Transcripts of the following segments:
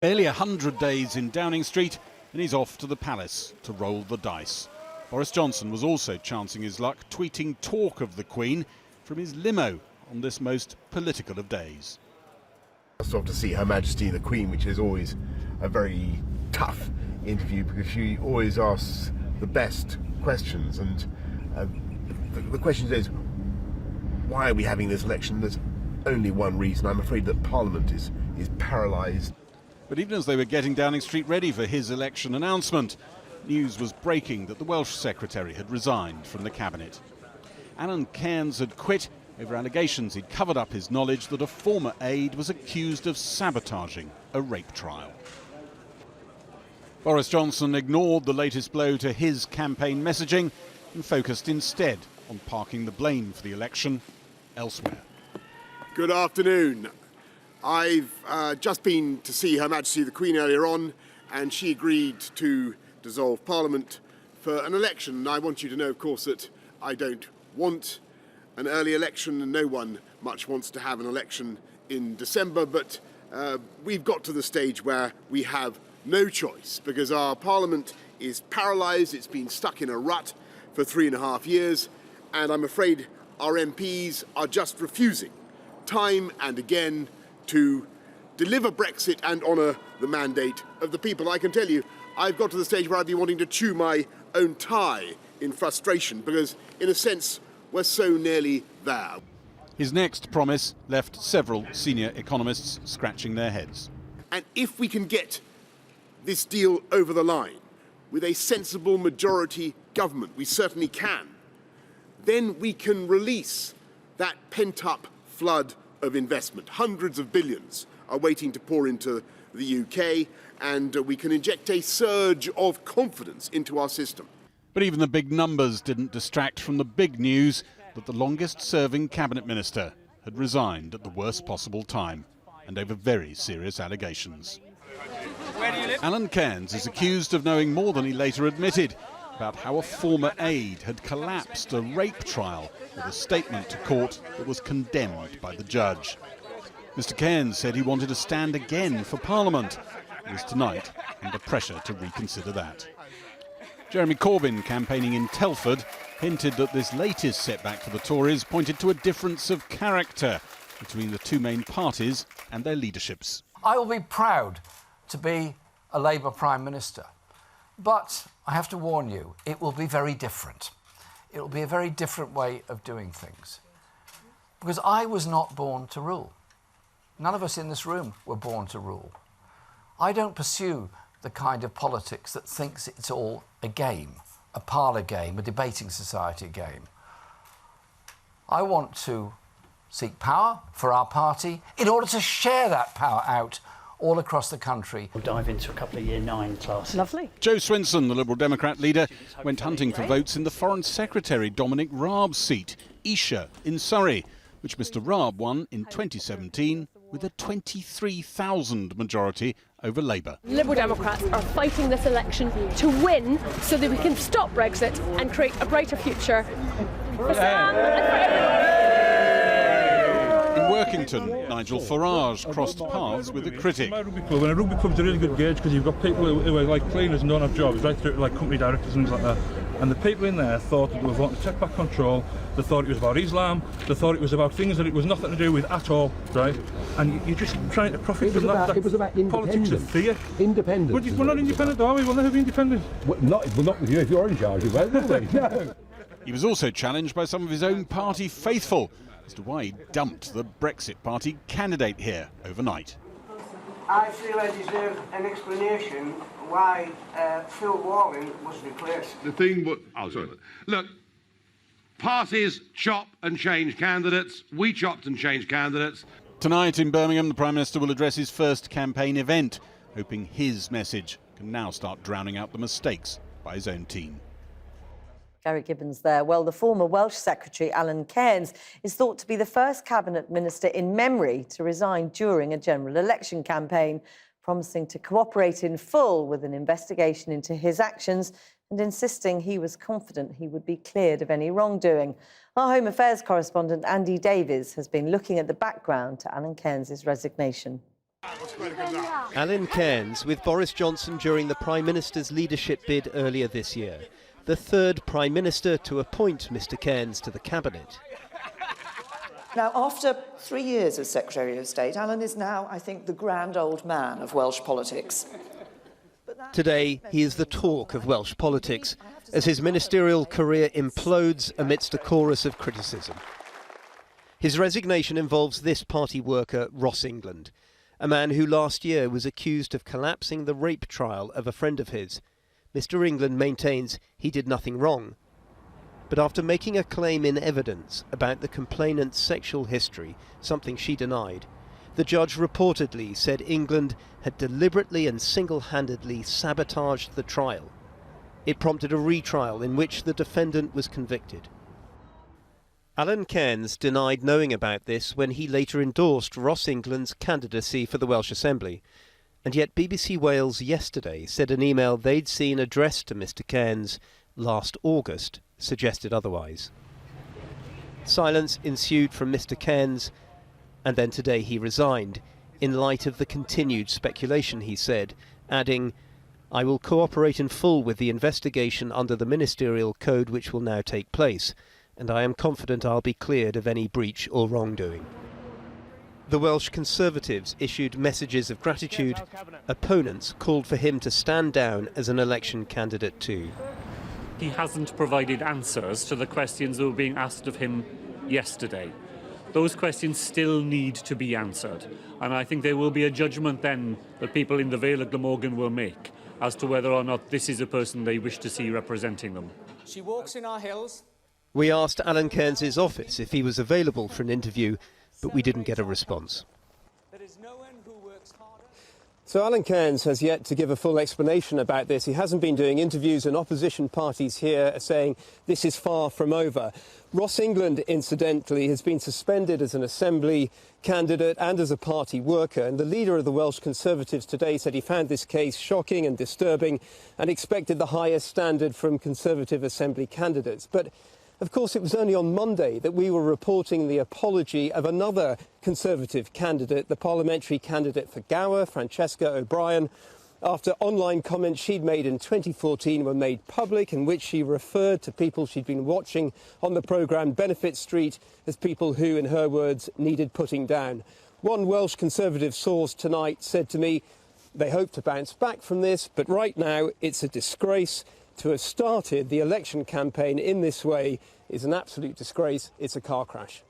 Barely 100 days in Downing Street and he's off to the palace to roll the dice. Boris Johnson was also chancing his luck, tweeting talk of the Queen from his limo on this most political of days. It's off to see Her Majesty the Queen, which is always a very tough interview because she always asks the best questions, and the question is, why are we having this election? There's only one reason. I'm afraid that Parliament is paralysed. But even as they were getting Downing Street ready for his election announcement, news was breaking that the Welsh Secretary had resigned from the Cabinet. Alan Cairns had quit over allegations he'd covered up his knowledge that a former aide was accused of sabotaging a rape trial. Boris Johnson ignored the latest blow to his campaign messaging and focused instead on parking the blame for the election elsewhere. Good afternoon. I've just been to see Her Majesty the Queen earlier on, and she agreed to dissolve Parliament for an election. And I want you to know, of course, that I don't want an early election, and no one much wants to have an election in December, but we've got to the stage where we have no choice because our Parliament is paralysed. It's been stuck in a rut for 3.5 years, and I'm afraid our MPs are just refusing time and again to deliver Brexit and honour the mandate of the people. I can tell you, I've got to the stage where I've been wanting to chew my own tie in frustration because, in a sense, we're so nearly there. His next promise left several senior economists scratching their heads. And if we can get this deal over the line with a sensible majority government, we certainly can, then we can release that pent-up flood of investment. Hundreds of billions are waiting to pour into the UK, and we can inject a surge of confidence into our system. But even the big numbers didn't distract from the big news that the longest-serving cabinet minister had resigned at the worst possible time and over very serious allegations. Alan Cairns is accused of knowing more than he later admitted about how a former aide had collapsed a rape trial with a statement to court that was condemned by the judge. Mr Cairns said he wanted to stand again for Parliament. He was tonight under pressure to reconsider that. Jeremy Corbyn, campaigning in Telford, hinted that this latest setback for the Tories pointed to a difference of character between the two main parties and their leaderships. I will be proud to be a Labour Prime Minister, but I have to warn you, it will be very different. It will be a very different way of doing things. Because I was not born to rule. None of us in this room were born to rule. I don't pursue the kind of politics that thinks it's all a game, a parlour game, a debating society game. I want to seek power for our party in order to share that power out all across the country. We'll dive into a couple of Year 9 classes. Lovely. Joe Swinson, the Liberal Democrat leader, went hunting for votes in the Foreign Secretary Dominic Raab's seat, Esher, in Surrey, which Mr Raab won in 2017 with a 23,000 majority over Labour. Liberal Democrats are fighting this election to win so that we can stop Brexit and create a brighter future for Sam and for everyone. In Workington, Nigel Farage crossed paths with a critic. My rugby club, and a rugby club's a really good gauge because you've got people who are like cleaners and don't have jobs, right through to like company directors and things like that. And the people in there thought that they were wanting to take back control, they thought it was about Islam, they thought it was about things that it was nothing to do with at all, right? And you're just trying to profit from that. It was about politics of fear. Independence. We're not independent, are we? We'll never be independent. Well, not with you. If you're in charge, you won't, will we? No. He was also challenged by some of his own party faithful as to why he dumped the Brexit Party candidate here overnight. I feel I deserve an explanation why Phil Walling was replaced. The thing, look, parties chop and change candidates. We chopped and changed candidates. Tonight in Birmingham, the Prime Minister will address his first campaign event, hoping his message can now start drowning out the mistakes by his own team. Gary Gibbons there. Well, the former Welsh Secretary, Alan Cairns, is thought to be the first cabinet minister in memory to resign during a general election campaign, promising to cooperate in full with an investigation into his actions and insisting he was confident he would be cleared of any wrongdoing. Our Home Affairs correspondent, Andy Davies, has been looking at the background to Alan Cairns' resignation. Alan Cairns with Boris Johnson during the Prime Minister's leadership bid earlier this year. The third Prime Minister to appoint Mr Cairns to the Cabinet. Now, after 3 years as Secretary of State, Alan is now, I think, the grand old man of Welsh politics. Today, he is the talk of Welsh politics as his ministerial career implodes amidst a chorus of criticism. His resignation involves this party worker, Ross England, a man who last year was accused of collapsing the rape trial of a friend of his. Mr England maintains he did nothing wrong. But after making a claim in evidence about the complainant's sexual history, something she denied, the judge reportedly said England had deliberately and single-handedly sabotaged the trial. It prompted a retrial in which the defendant was convicted. Alan Cairns denied knowing about this when he later endorsed Ross England's candidacy for the Welsh Assembly. And yet BBC Wales yesterday said an email they'd seen addressed to Mr Cairns last August suggested otherwise. Silence ensued from Mr Cairns, and then today he resigned, in light of the continued speculation, he said, adding, "I will cooperate in full with the investigation under the ministerial code which will now take place, and I am confident I'll be cleared of any breach or wrongdoing." The Welsh Conservatives issued messages of gratitude. Opponents called for him to stand down as an election candidate too. He hasn't provided answers to the questions that were being asked of him yesterday. Those questions still need to be answered, and I think there will be a judgment then that people in the Vale of Glamorgan will make as to whether or not this is a person they wish to see representing them. She walks in our hills. We asked Alan Cairns' office if he was available for an interview, but we didn't get a response. So Alan Cairns has yet to give a full explanation about this. He hasn't been doing interviews, and opposition parties here are saying this is far from over. Ross England, incidentally, has been suspended as an Assembly candidate and as a party worker, and the leader of the Welsh Conservatives today said he found this case shocking and disturbing and expected the highest standard from Conservative Assembly candidates. But of course, it was only on Monday that we were reporting the apology of another Conservative candidate, the parliamentary candidate for Gower, Francesca O'Brien, after online comments she'd made in 2014 were made public, in which she referred to people she'd been watching on the programme Benefit Street as people who, in her words, needed putting down. One Welsh Conservative source tonight said to me they hope to bounce back from this, but right now it's a disgrace. To have started the election campaign in this way is an absolute disgrace. It's a car crash.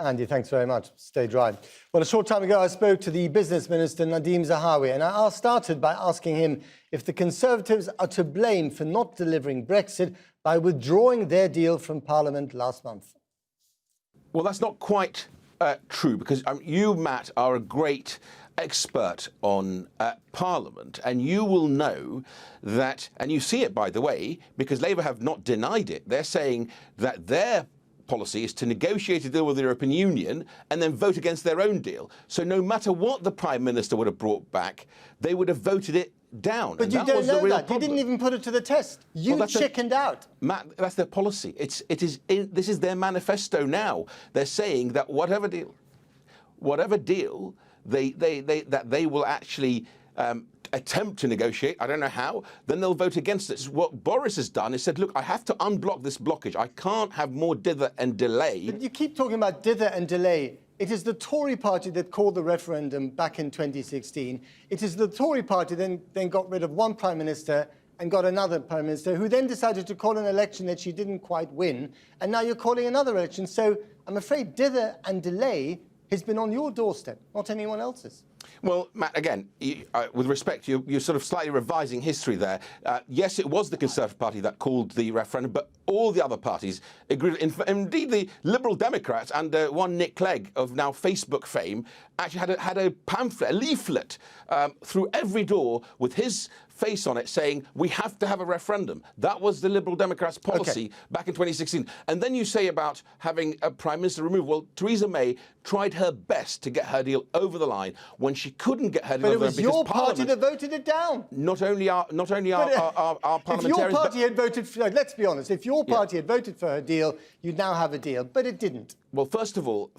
Andy, thanks very much. Stay dry. Well, a short time ago, I spoke to the Business Minister, Nadine Zaharie, and I started by asking him if the Conservatives are to blame for not delivering Brexit by withdrawing their deal from Parliament last month. Well, that's not quite true, because you, Matt, are a great expert on Parliament, and you will know that, and you see it, by the way, because Labour have not denied it. They're saying that their policy is to negotiate a deal with the European Union and then vote against their own deal. So no matter what the Prime Minister would have brought back, they would have voted it down. But you don't know that. You didn't even put it to the test. You chickened out. Matt, that's their policy. This is their manifesto now. They're saying that whatever deal that they will actually attempt to negotiate, I don't know how, then they'll vote against it. What Boris has done is said, look, I have to unblock this blockage. I can't have more dither and delay. But you keep talking about dither and delay. It is the Tory party that called the referendum back in 2016. It is the Tory party then got rid of one Prime Minister and got another Prime Minister, who then decided to call an election that she didn't quite win. And now you're calling another election. So I'm afraid dither and delay has been on your doorstep, not anyone else's. Well, Matt, again, with respect, you're sort of slightly revising history there. Yes, it was the Conservative Party that called the referendum, but all the other parties agreed. Indeed, the Liberal Democrats and one Nick Clegg of now Facebook fame actually had a pamphlet, a leaflet through every door with his face on it saying we have to have a referendum. That was the Liberal Democrats' policy back in 2016. And then you say about having a Prime Minister removed. Well, Theresa May tried her best to get her deal over the line when she couldn't get her deal over the line. But it was your party that voted it down. Not only our parliamentarians. If your party had voted for, let's be honest, if your party had voted for her deal, you'd now have a deal. But it didn't. Well, first of all,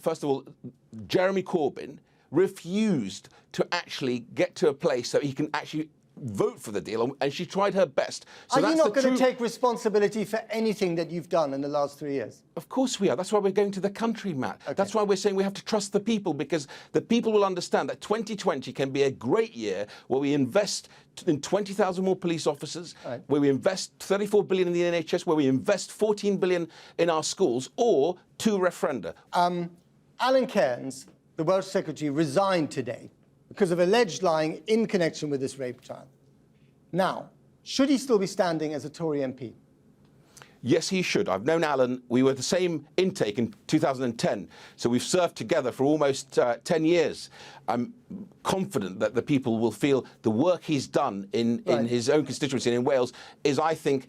Jeremy Corbyn refused to actually get to a place so he can actually vote for the deal, and she tried her best. So are you not going to take responsibility for anything that you've done in the last 3 years? Of course we are. That's why we're going to the country, Matt. Okay. That's why we're saying we have to trust the people, because the people will understand that 2020 can be a great year where we invest in 20,000 more police officers, where we invest 34 billion in the NHS, where we invest 14 billion in our schools, or 2 referenda. Alan Cairns, the Welsh Secretary, resigned today because of alleged lying in connection with this rape trial. Now, should he still be standing as a Tory MP? Yes, he should. I've known Alan. We were the same intake in 2010, so we've served together for almost 10 years. I'm confident that the people will feel the work he's done in his own constituency and in Wales is, I think,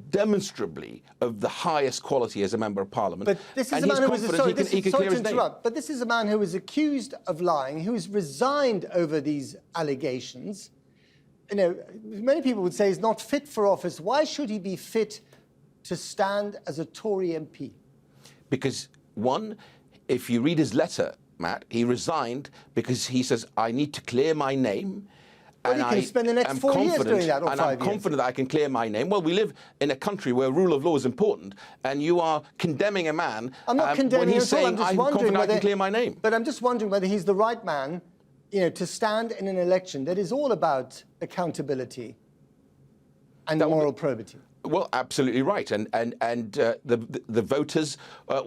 demonstrably of the highest quality as a member of Parliament. But this is a man who was sorry to interrupt. But this is a man who was accused of lying, who has resigned over these allegations. You know, many people would say he's not fit for office. Why should he be fit to stand as a Tory MP? Because, one, if you read his letter, Matt, he resigned because he says, I need to clear my name. Well, you can spend the next 4 years doing that, or 5 years. I'm confident that I can clear my name. Well, we live in a country where rule of law is important, and you are condemning a man I'm not condemning when he's him at all. saying, I'm confident I can clear my name. But I'm just wondering whether he's the right man, you know, to stand in an election that is all about accountability and moral probity. Well, absolutely right, and the voters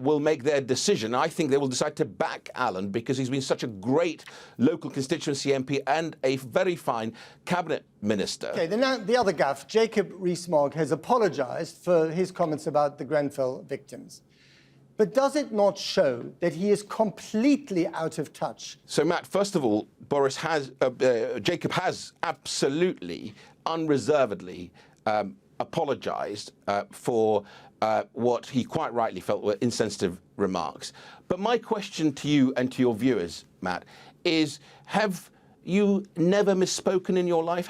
will make their decision. I think they will decide to back Alan because he's been such a great local constituency MP and a very fine cabinet minister. Okay, then now the other gaffe, Jacob Rees-Mogg, has apologised for his comments about the Grenfell victims. But does it not show that he is completely out of touch? So, Matt, first of all, Jacob has absolutely, unreservedly apologised for what he quite rightly felt were insensitive remarks. But my question to you and to your viewers, Matt, is have you never misspoken in your life?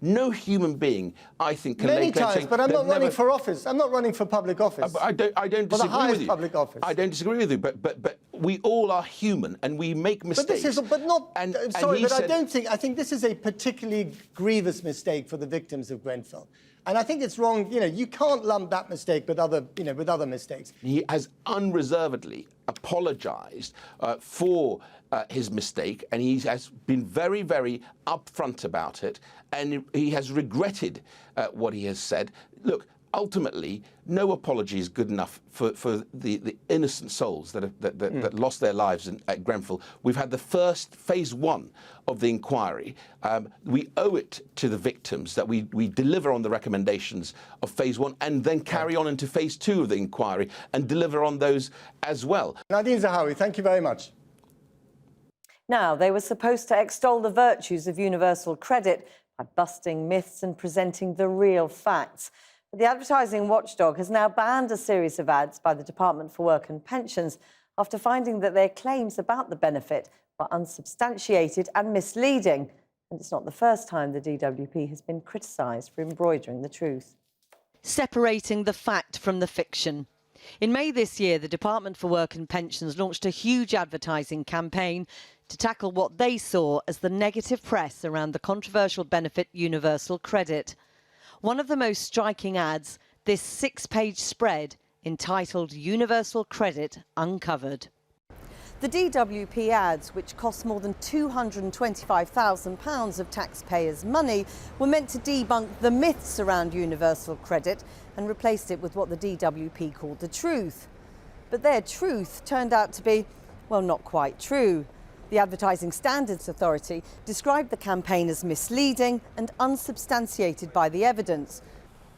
No human being, I think, can many times, but I'm not running for office. I'm not running for public office. I don't disagree for the highest with you. Public office. I don't disagree with you, but we all are human and we make mistakes. I think this is a particularly grievous mistake for the victims of Grenfell. And I think it's wrong. You know, you can't lump that mistake with other mistakes. He has unreservedly apologised for his mistake, and he has been very, very upfront about it, and he has regretted what he has said. Look, ultimately, no apology is good enough for the innocent souls that lost their lives at Grenfell. We've had the first phase 1 of the inquiry. We owe it to the victims that we deliver on the recommendations of phase 1 and then carry on into phase 2 of the inquiry and deliver on those as well. Nadine Zaharie, thank you very much. Now, they were supposed to extol the virtues of universal credit by busting myths and presenting the real facts. But the advertising watchdog has now banned a series of ads by the Department for Work and Pensions after finding that their claims about the benefit were unsubstantiated and misleading. And it's not the first time the DWP has been criticised for embroidering the truth. Separating the fact from the fiction. In May this year, the Department for Work and Pensions launched a huge advertising campaign to tackle what they saw as the negative press around the controversial benefit universal credit. One of the most striking ads, this 6-page spread entitled Universal Credit Uncovered. The DWP ads, which cost more than £225,000 of taxpayers' money, were meant to debunk the myths around universal credit and replaced it with what the DWP called the truth. But their truth turned out to be, well, not quite true. The Advertising Standards Authority described the campaign as misleading and unsubstantiated by the evidence.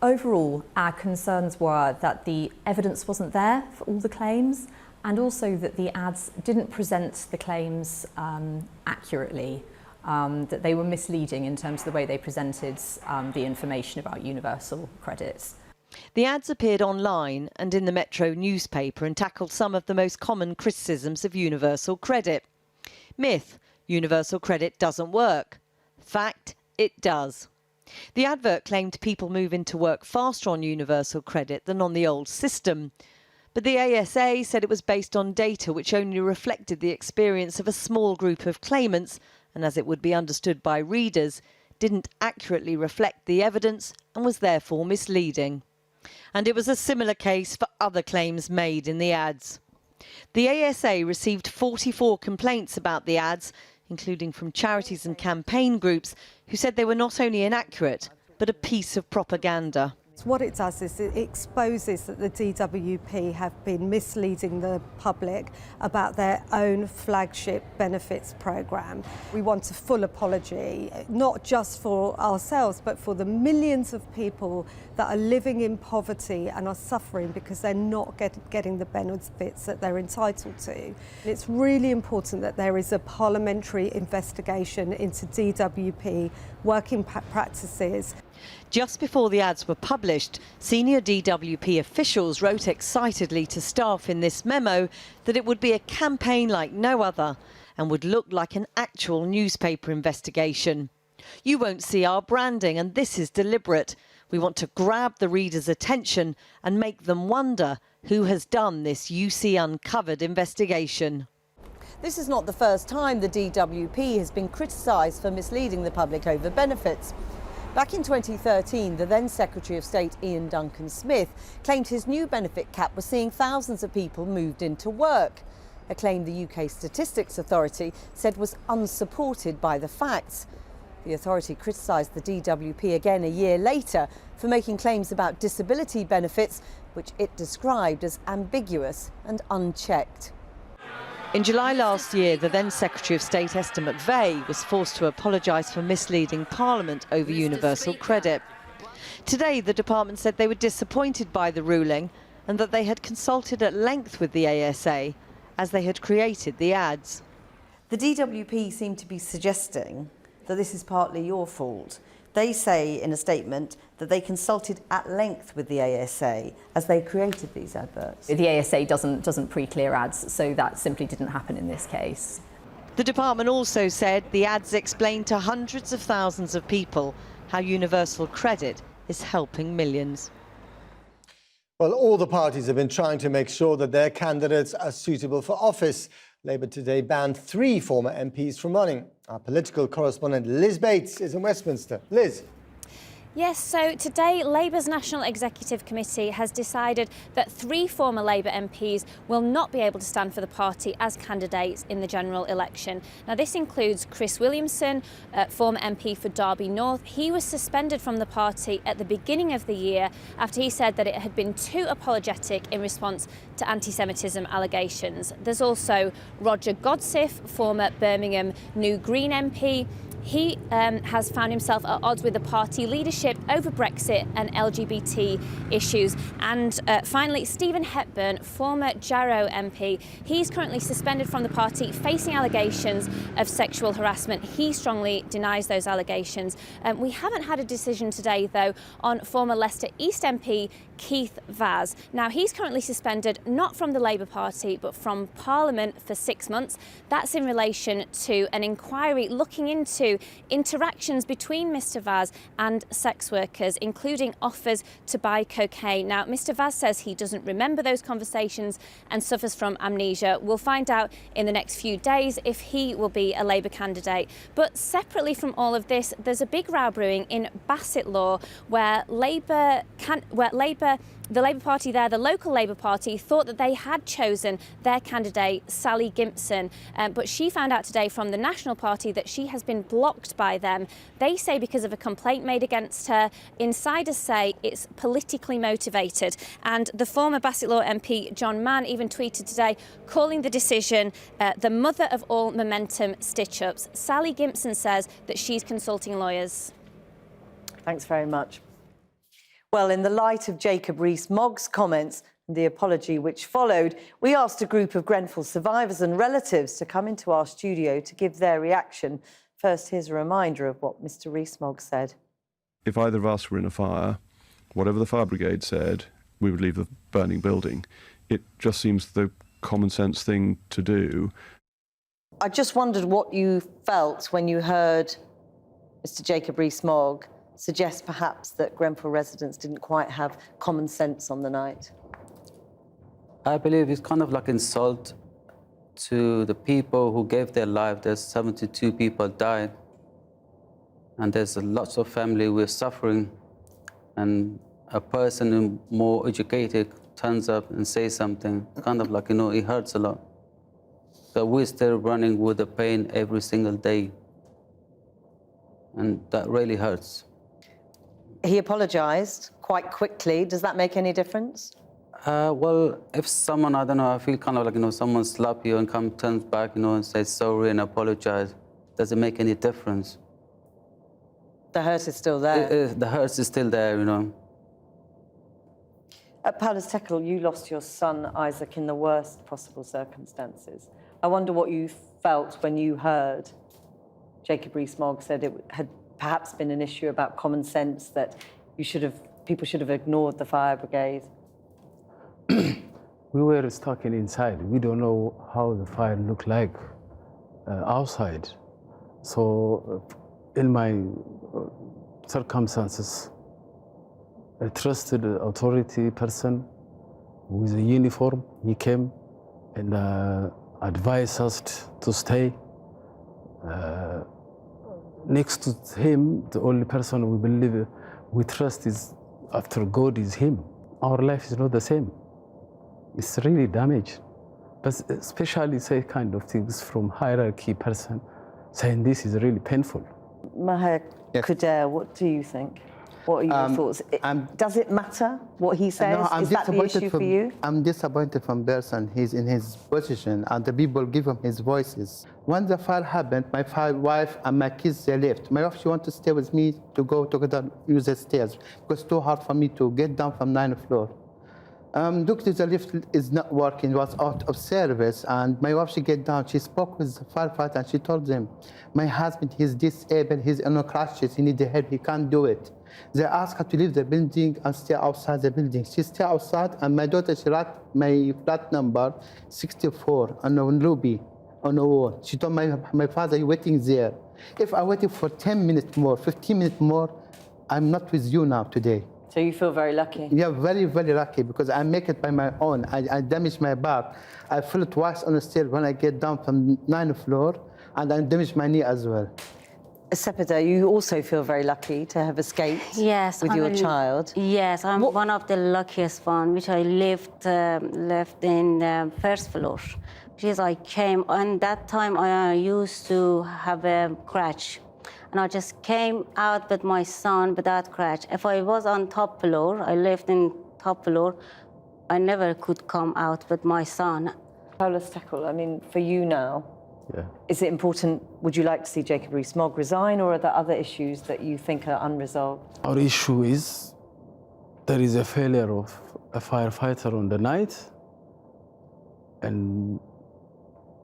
Overall, our concerns were that the evidence wasn't there for all the claims, and also that the ads didn't present the claims accurately, that they were misleading in terms of the way they presented the information about universal credits. The ads appeared online and in the Metro newspaper and tackled some of the most common criticisms of universal credit. Myth, universal credit doesn't work. Fact, it does. The advert claimed people move into work faster on universal credit than on the old system. But the ASA said it was based on data which only reflected the experience of a small group of claimants, and as it would be understood by readers, didn't accurately reflect the evidence and was therefore misleading. And it was a similar case for other claims made in the ads. The ASA received 44 complaints about the ads, including from charities and campaign groups, who said they were not only inaccurate, but a piece of propaganda. What it does is it exposes that the DWP have been misleading the public about their own flagship benefits programme. We want a full apology, not just for ourselves, but for the millions of people that are living in poverty and are suffering because they're not getting the benefits that they're entitled to. It's really important that there is a parliamentary investigation into DWP working practices. Just before the ads were published, senior DWP officials wrote excitedly to staff in this memo that it would be a campaign like no other and would look like an actual newspaper investigation. You won't see our branding, and this is deliberate. We want to grab the reader's attention and make them wonder who has done this UC Uncovered investigation. This is not the first time the DWP has been criticised for misleading the public over benefits. Back in 2013, the then Secretary of State Ian Duncan Smith claimed his new benefit cap was seeing thousands of people moved into work, a claim the UK Statistics Authority said was unsupported by the facts. The authority criticised the DWP again a year later for making claims about disability benefits, which it described as ambiguous and unchecked. In July last year, the then Secretary of State Esther McVey was forced to apologise for misleading Parliament over universal credit. Today, the department said they were disappointed by the ruling and that they had consulted at length with the ASA as they had created the ads. The DWP seem to be suggesting that this is partly your fault. They say in a statement that they consulted at length with the ASA as they created these adverts. The ASA doesn't pre-clear ads, so that simply didn't happen in this case. The department also said the ads explained to hundreds of thousands of people how universal credit is helping millions. Well, all the parties have been trying to make sure that their candidates are suitable for office. Labour today banned 3 former MPs from running. Our political correspondent Liz Bates is in Westminster. Liz. Yes, so today Labour's National Executive Committee has decided that 3 former Labour MPs will not be able to stand for the party as candidates in the general election. Now this includes Chris Williamson, former MP for Derby North. He was suspended from the party at the beginning of the year after he said that it had been too apologetic in response to anti-Semitism allegations. There's also Roger Godsiff, former Birmingham New Green MP. He has found himself at odds with the party leadership over Brexit and LGBT issues. And finally, Stephen Hepburn, former Jarrow MP, he's currently suspended from the party, facing allegations of sexual harassment. He strongly denies those allegations. We haven't had a decision today, though, on former Leicester East MP Keith Vaz. Now, he's currently suspended not from the Labour Party, but from Parliament for 6 months. That's in relation to an inquiry looking into interactions between Mr Vaz and sex workers, including offers to buy cocaine. Now, Mr Vaz says he doesn't remember those conversations and suffers from amnesia. We'll find out in the next few days if he will be a Labour candidate. But separately from all of this, there's a big row brewing in Bassett Law where the Labour Party there, the local Labour Party, thought that they had chosen their candidate, Sally Gimpson, but she found out today from the National Party that she has been blocked by them. They say because of a complaint made against her. Insiders say it's politically motivated. And the former Bassett Law MP, John Mann, even tweeted today, calling the decision the mother of all momentum stitch-ups. Sally Gimpson says that she's consulting lawyers. Thanks very much. Well, in the light of Jacob Rees-Mogg's comments and the apology which followed, we asked a group of Grenfell survivors and relatives to come into our studio to give their reaction. First, here's a reminder of what Mr Rees-Mogg said. If either of us were in a fire, whatever the fire brigade said, we would leave the burning building. It just seems the common sense thing to do. I just wondered what you felt when you heard Mr Jacob Rees-Mogg suggest perhaps that Grenfell residents didn't quite have common sense on the night. I believe it's kind of like insult to the people who gave their life. There's 72 people died, and there's lots of family who are suffering, and a person who more educated turns up and says something, kind of like, it hurts a lot. So we're still running with the pain every single day, and that really hurts. He apologised quite quickly. Does that make any difference? Well, if someone, I don't know, I feel kind of like, someone slap you and turns back, and says sorry and apologize, does it make any difference? The hurt is still there. The hurt is still there, Paulus Tekel, you lost your son, Isaac, in the worst possible circumstances. I wonder what you felt when you heard Jacob Rees-Mogg said it had perhaps been an issue about common sense, that people should have ignored the fire brigade. We were stuck inside. We don't know how the fire looked like outside. So in my circumstances, a trusted authority person with a uniform, he came and advised us to stay. Next to him, the only person we believe, we trust is, after God, is him. Our life is not the same. It's really damaged. But especially say kind of things from hierarchy person saying this is really painful. Maher Kuder, what do you think? What are your thoughts? Does it matter what he says? No, is that the issue for you? I'm disappointed from person. He's in his position, and the people give him his voices. When the fire happened, my wife and my kids, they left. My wife, she wanted to stay with me to go together, use the stairs, because it's too hard for me to get down from 9th floor. Doctor, the lift is not working, was out of service, and my wife, she get down, she spoke with the firefighter, and she told them, my husband, he's disabled, he's in a crutches, he needs help, he can't do it. They asked her to leave the building and stay outside the building. She stayed outside, and my daughter, she wrote my flat number 64 on the lobby, on the wall. She told my father, you're waiting there. If I waited for 10 minutes more, 15 minutes more, I'm not with you now today. So you feel very lucky? Yeah, very, very lucky, because I make it by my own. I damaged my back. I fell twice on the stairs when I get down from 9th floor, and I damaged my knee as well. Sepeda, you also feel very lucky to have escaped with your child. Yes, I'm one of the luckiest one, which I left in the 1st floor. Because I came, and that time I used to have a crutch. And I just came out with my son with that crutch. If I was on top floor, I lived in top floor, I never could come out with my son. Paulus Tekel, I mean, for you now, is it important, would you like to see Jacob Rees-Mogg resign, or are there other issues that you think are unresolved? Our issue is there is a failure of a firefighter on the night, and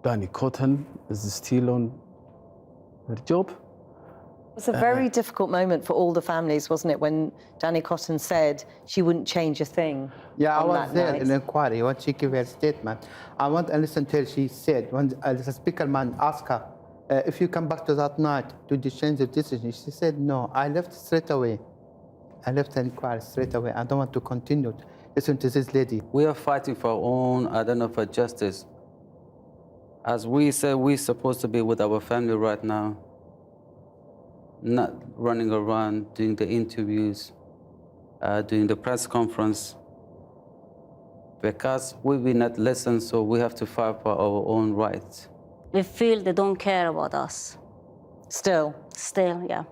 Danny Cotton is still on her job. It was a very difficult moment for all the families, wasn't it, when Danny Cotton said she wouldn't change a thing? Yeah, I on was that there night. in the inquiry when she gave her statement. I want to listen to her. She said, when the speaker man asked her, if you come back to that night, did you change the decision? She said, no, I left straight away. I left the inquiry straight away. I don't want to continue to listen to this lady. We are fighting for our own, I don't know, for justice. As we say, we're supposed to be with our family right now, not running around, doing the interviews, doing the press conference, because we will not listen, so we have to fight for our own rights. We feel they don't care about us. Still? Still, yeah.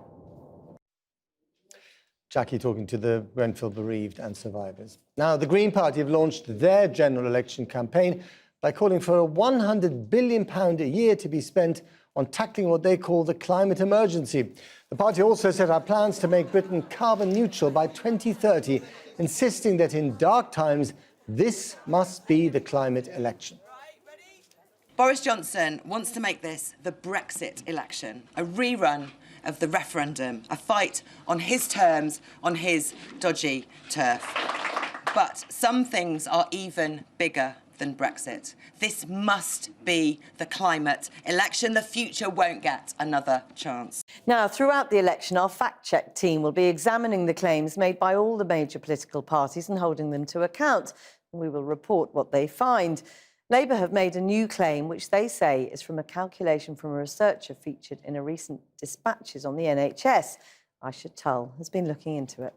Jackie talking to the Grenfell bereaved and survivors. Now, the Green Party have launched their general election campaign by calling for a £100 billion a year to be spent on tackling what they call the climate emergency. The party also set out plans to make Britain carbon neutral by 2030, insisting that in dark times, this must be the climate election. Boris Johnson wants to make this the Brexit election, a rerun of the referendum, a fight on his terms, on his dodgy turf. But some things are even bigger than Brexit. This must be the climate election. The future won't get another chance. Now, throughout the election, our fact-check team will be examining the claims made by all the major political parties and holding them to account. We will report what they find. Labour have made a new claim, which they say is from a calculation from a researcher featured in a recent dispatches on the NHS. Aisha Tull has been looking into it.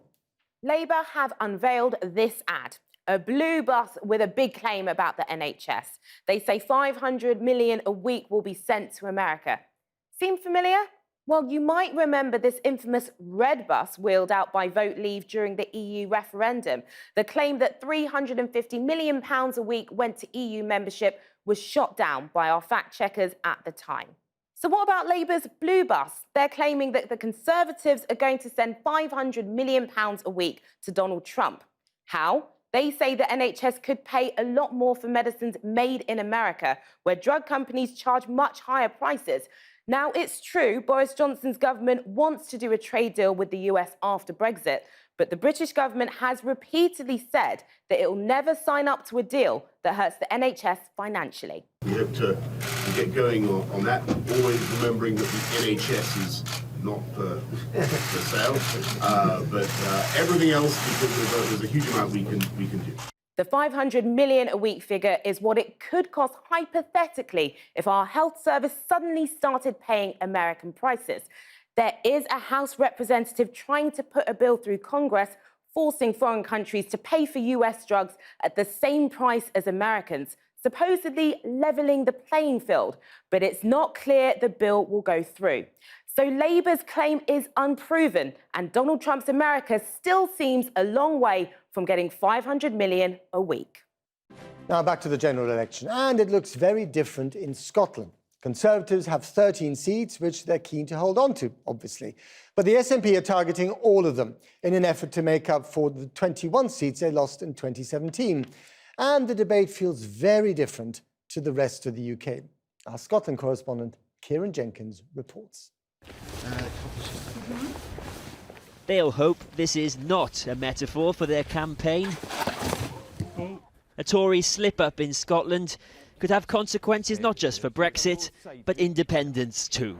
Labour have unveiled this ad, a blue bus with a big claim about the NHS. They say 500 million a week will be sent to America. Seem familiar? Well, you might remember this infamous red bus wheeled out by Vote Leave during the EU referendum. The claim that £350 million a week went to EU membership was shot down by our fact-checkers at the time. So what about Labour's blue bus? They're claiming that the Conservatives are going to send £500 million a week to Donald Trump. How? They say the NHS could pay a lot more for medicines made in America, where drug companies charge much higher prices. Now, it's true, Boris Johnson's government wants to do a trade deal with the US after Brexit, but the British government has repeatedly said that it will never sign up to a deal that hurts the NHS financially. We hope to get going on that, always remembering that the NHS is not for sale, but everything else, because there's a huge amount we can do. The 500 million a week figure is what it could cost hypothetically if our health service suddenly started paying American prices. There is a House representative trying to put a bill through Congress forcing foreign countries to pay for US drugs at the same price as Americans, supposedly levelling the playing field. But it's not clear the bill will go through. So Labour's claim is unproven, and Donald Trump's America still seems a long way from getting 500 million a week. Now back to the general election, and it looks very different in Scotland. Conservatives have 13 seats, which they're keen to hold on to, obviously. But the SNP are targeting all of them in an effort to make up for the 21 seats they lost in 2017. And the debate feels very different to the rest of the UK. Our Scotland correspondent, Kieran Jenkins, reports. They'll hope this is not a metaphor for their campaign. A Tory slip-up in Scotland could have consequences not just for Brexit, but independence too.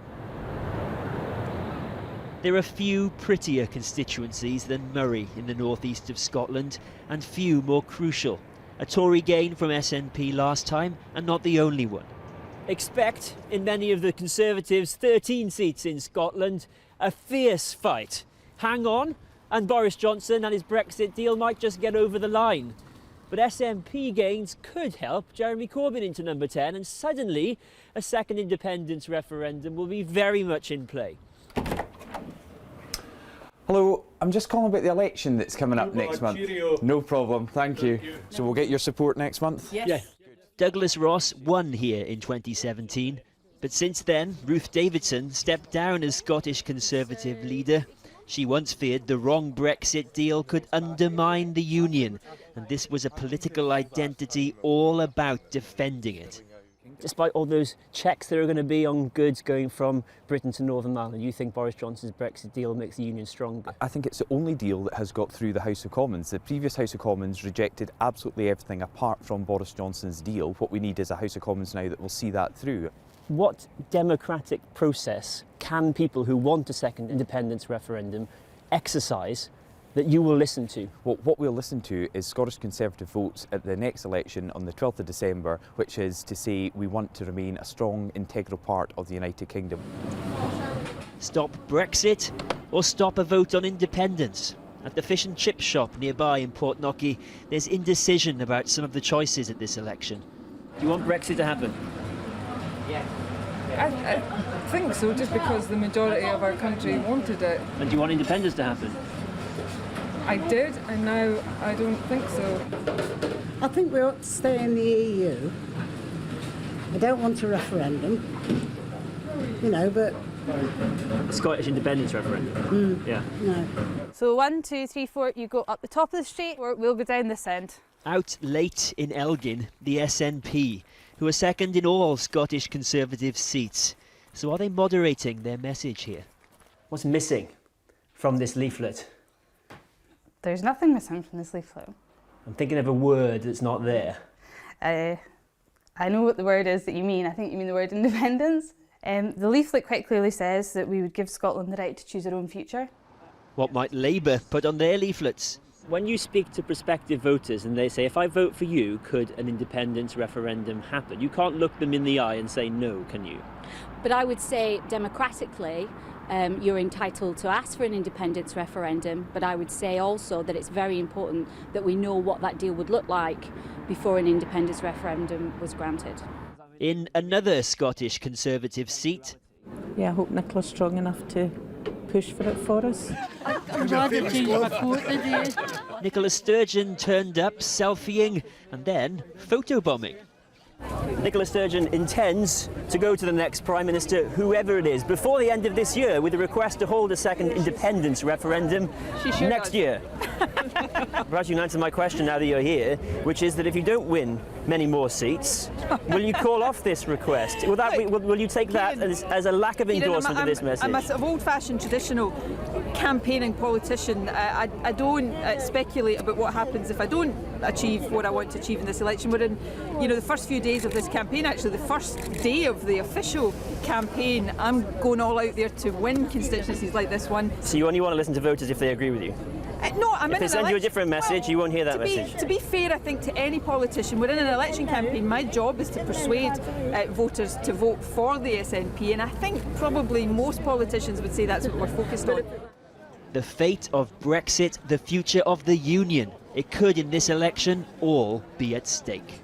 There are few prettier constituencies than Murray in the northeast of Scotland, and few more crucial. A Tory gain from SNP last time, and not the only one. Expect, in many of the Conservatives' 13 seats in Scotland, a fierce fight. Hang on, and Boris Johnson and his Brexit deal might just get over the line. But SNP gains could help Jeremy Corbyn into number 10, and suddenly a second independence referendum will be very much in play. Hello, I'm just calling about the election that's coming up next month. Cheerio. No problem, thank you. So we'll get your support next month? Yes. Yeah. Douglas Ross won here in 2017, but since then, Ruth Davidson stepped down as Scottish Conservative leader. She once feared the wrong Brexit deal could undermine the union, and this was a political identity all about defending it. Despite all those checks that are going to be on goods going from Britain to Northern Ireland, you think Boris Johnson's Brexit deal makes the union stronger? I think it's the only deal that has got through the House of Commons. The previous House of Commons rejected absolutely everything apart from Boris Johnson's deal. What we need is a House of Commons now that will see that through. What democratic process can people who want a second independence referendum exercise that you will listen to? Well, what we'll listen to is Scottish Conservative votes at the next election on the 12th of December, which is to say we want to remain a strong, integral part of the United Kingdom. Stop Brexit or stop a vote on independence? At the fish and chip shop nearby in Portnocky, there's indecision about some of the choices at this election. Do you want Brexit to happen? Yeah. I think so, just because the majority of our country wanted it. And do you want independence to happen? I did, and now I don't think so. I think we ought to stay in the EU. I don't want a referendum, but... Scottish independence referendum? Yeah. No. So 1, 2, 3, 4, you go up the top of the street, or we'll go down this end. Out late in Elgin, the SNP, who are second in all Scottish Conservative seats. So are they moderating their message here? What's missing from this leaflet? There's nothing missing from this leaflet. I'm thinking of a word that's not there. I know what the word is that you mean. I think you mean the word independence. The leaflet quite clearly says that we would give Scotland the right to choose our own future. What might Labour put on their leaflets? When you speak to prospective voters and they say, if I vote for you, could an independence referendum happen? You can't look them in the eye and say no, can you? But I would say democratically, you're entitled to ask for an independence referendum, but I would say also that it's very important that we know what that deal would look like before an independence referendum was granted. In another Scottish Conservative seat, yeah, I hope Nicola's strong enough to push for it for us. I'm glad I changed my quote today. Nicola Sturgeon turned up selfieing and then photobombing. Nicola Sturgeon intends to go to the next Prime Minister, whoever it is, before the end of this year with a request to hold a second independence referendum next year. Perhaps you can answer my question now that you're here, which is that if you don't win many more seats, will you call off this request? Will you take that as a lack of endorsement of this message? I'm a sort of old-fashioned, traditional campaigning politician. I don't speculate about what happens if I don't achieve what I want to achieve in this election. We're in, the first few days of this campaign, actually the first day of the official campaign. I'm going all out there to win constituencies like this one. So you only want to listen to voters if they agree with you? No, I'm if they send you a different message, you won't hear that message. To be fair, I think to any politician, we're in an election campaign. My job is to persuade voters to vote for the SNP, and I think probably most politicians would say that's what we're focused on. The fate of Brexit, the future of the Union. It could, in this election, all be at stake.